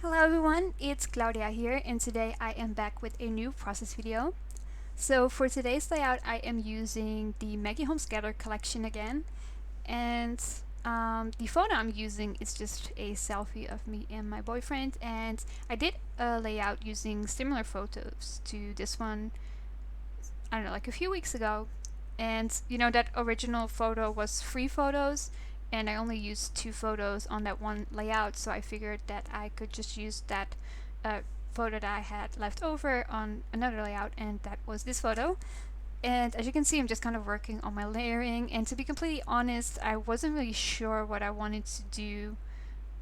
Hello everyone, it's Claudia here, and today I am back with a new process video. So for today's layout I am using the Maggie Holmes collection again, and the photo I'm using is just a selfie of me and my boyfriend, and I did a layout using similar photos to this one, I don't know, like a few weeks ago. And you know, that original photo was 3 photos, and I only used 2 photos on that one layout, so I figured that I could just use that uh, photo that I had left over on another layout, and that was this photo. And as you can see, I'm just kind of working on my layering, and to be completely honest, I wasn't really sure what I wanted to do.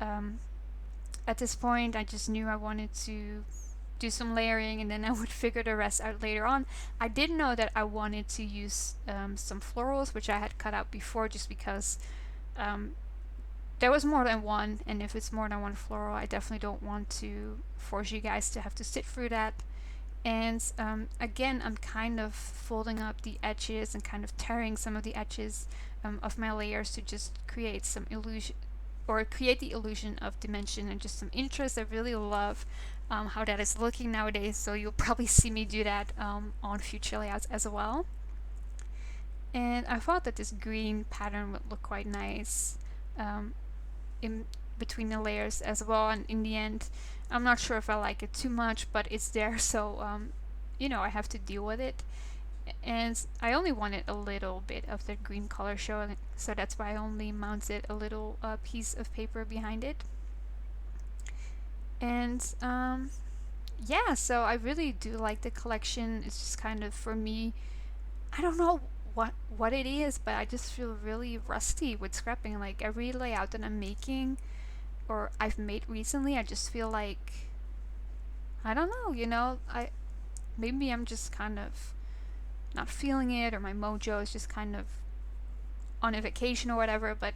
At this point, I just knew I wanted to do some layering, and then I would figure the rest out later on. I did know that I wanted to use some florals, which I had cut out before, just because there was more than one, and if it's more than one floral, I definitely don't want to force you guys to have to sit through that. And again, I'm kind of folding up the edges and kind of tearing some of the edges of my layers to just create some illusion, or create the illusion of dimension and just some interest. I really love how that is looking nowadays, so you'll probably see me do that on future layouts as well. And I thought that this green pattern would look quite nice in between the layers as well, and in the end I'm not sure if I like it too much, but it's there, so you know, I have to deal with it. And I only wanted a little bit of the green color showing, so that's why I only mounted a little piece of paper behind it. And yeah, so I really do like the collection. It's just kind of, for me, I don't know what it is, but I just feel really rusty with scrapping. Like every layout that I'm making or I've made recently, I just feel like, I don't know, you know, maybe I'm just kind of not feeling it, or my mojo is just kind of on a vacation or whatever, but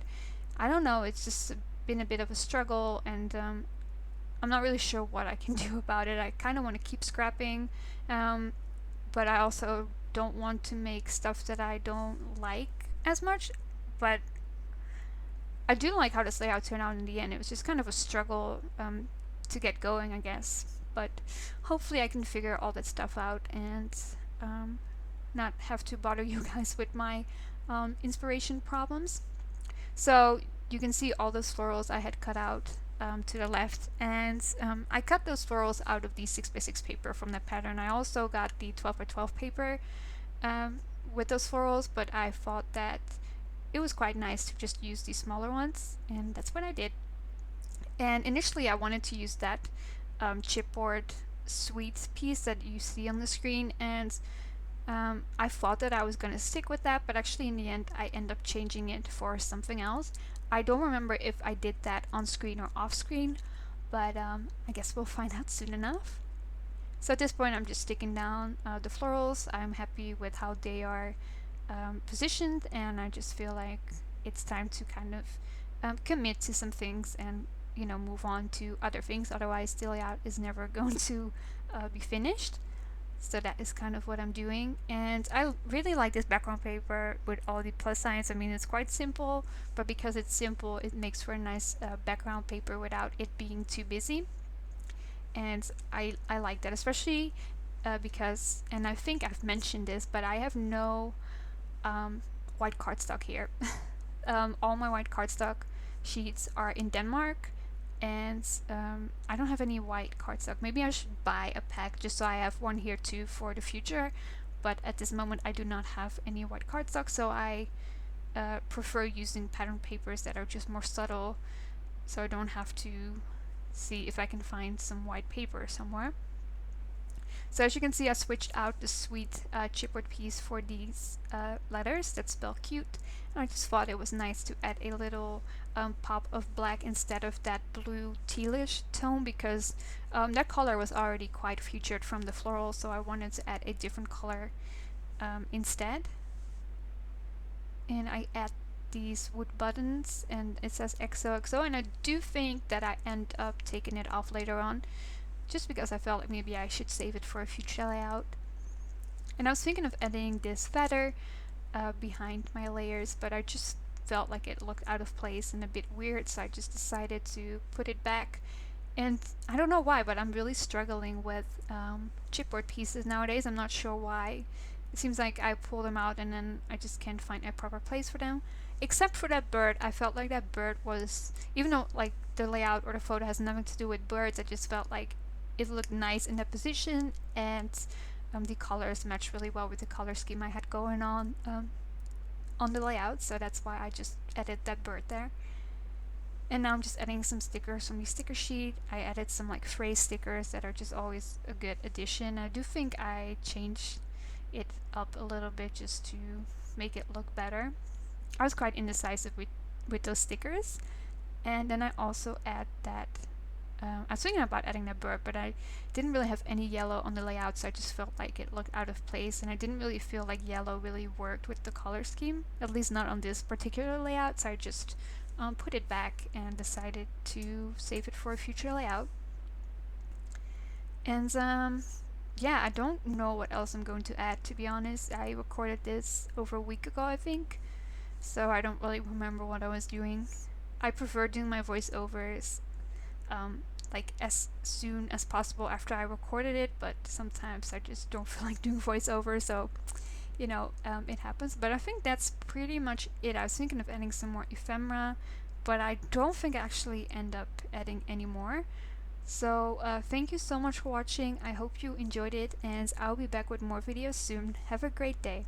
I don't know, it's just been a bit of a struggle, and I'm not really sure what I can do about it. I kind of want to keep scrapping, but I also don't want to make stuff that I don't like as much. But I do like how this layout turned out in the end. It was just kind of a struggle to get going, I guess. But hopefully I can figure all that stuff out, and not have to bother you guys with my inspiration problems. So you can see all those florals I had cut out to the left, and I cut those florals out of the 6x6 paper from that pattern. I also got the 12x12 paper with those florals, but I thought that it was quite nice to just use these smaller ones, and that's what I did. And initially I wanted to use that chipboard sweet piece that you see on the screen, and I thought that I was going to stick with that, but actually in the end I end up changing it for something else. I don't remember if I did that on screen or off screen, but I guess we'll find out soon enough. So at this point I'm just sticking down the florals. I'm happy with how they are positioned, and I just feel like it's time to kind of commit to some things and, you know, move on to other things. Otherwise the layout is never going to be finished. So that is kind of what I'm doing, and I really like this background paper with all the plus signs. I mean, it's quite simple, but because it's simple, it makes for a nice background paper without it being too busy. And I like that, especially because, and I think I've mentioned this, but I have no white cardstock here. All my white cardstock sheets are in Denmark, and I don't have any white cardstock. Maybe I should buy a pack just so I have one here too for the future, but at this moment I do not have any white cardstock, so I prefer using pattern papers that are just more subtle, so I don't have to see if I can find some white paper somewhere. So as you can see, I switched out the sweet chipboard piece for these letters that spell cute, and I just thought it was nice to add a little pop of black instead of that blue tealish tone, because that color was already quite featured from the floral, so I wanted to add a different color instead. And I add these wood buttons, and it says XOXO, and I do think that I end up taking it off later on, just because I felt like maybe I should save it for a future layout. And I was thinking of adding this feather behind my layers, but I just felt like it looked out of place and a bit weird, so I just decided to put it back. And I don't know why, but I'm really struggling with chipboard pieces nowadays. I'm not sure why. It seems like I pull them out and then I just can't find a proper place for them. Except for that bird, I felt like that bird was, even though like the layout or the photo has nothing to do with birds, I just felt like it looked nice in that position, and the colors matched really well with the color scheme I had going on the layout. So that's why I just added that bird there. And now I'm just adding some stickers from the sticker sheet. I added some like phrase stickers that are just always a good addition. I do think I changed it up a little bit just to make it look better. I was quite indecisive with those stickers. And then I also add that I was thinking about adding that bird, but I didn't really have any yellow on the layout, so I just felt like it looked out of place, and I didn't really feel like yellow really worked with the color scheme, at least not on this particular layout, so I just put it back and decided to save it for a future layout. And yeah, I don't know what else I'm going to add, to be honest. I recorded this over a week ago, I think, so I don't really remember what I was doing. I prefer doing my voiceovers like as soon as possible after I recorded it, but sometimes I just don't feel like doing voiceover, so it happens. But I think that's pretty much it. I was thinking of adding some more ephemera, but I don't think I actually end up adding any more. So thank you so much for watching. I hope you enjoyed it, and I'll be back with more videos soon. Have a great day.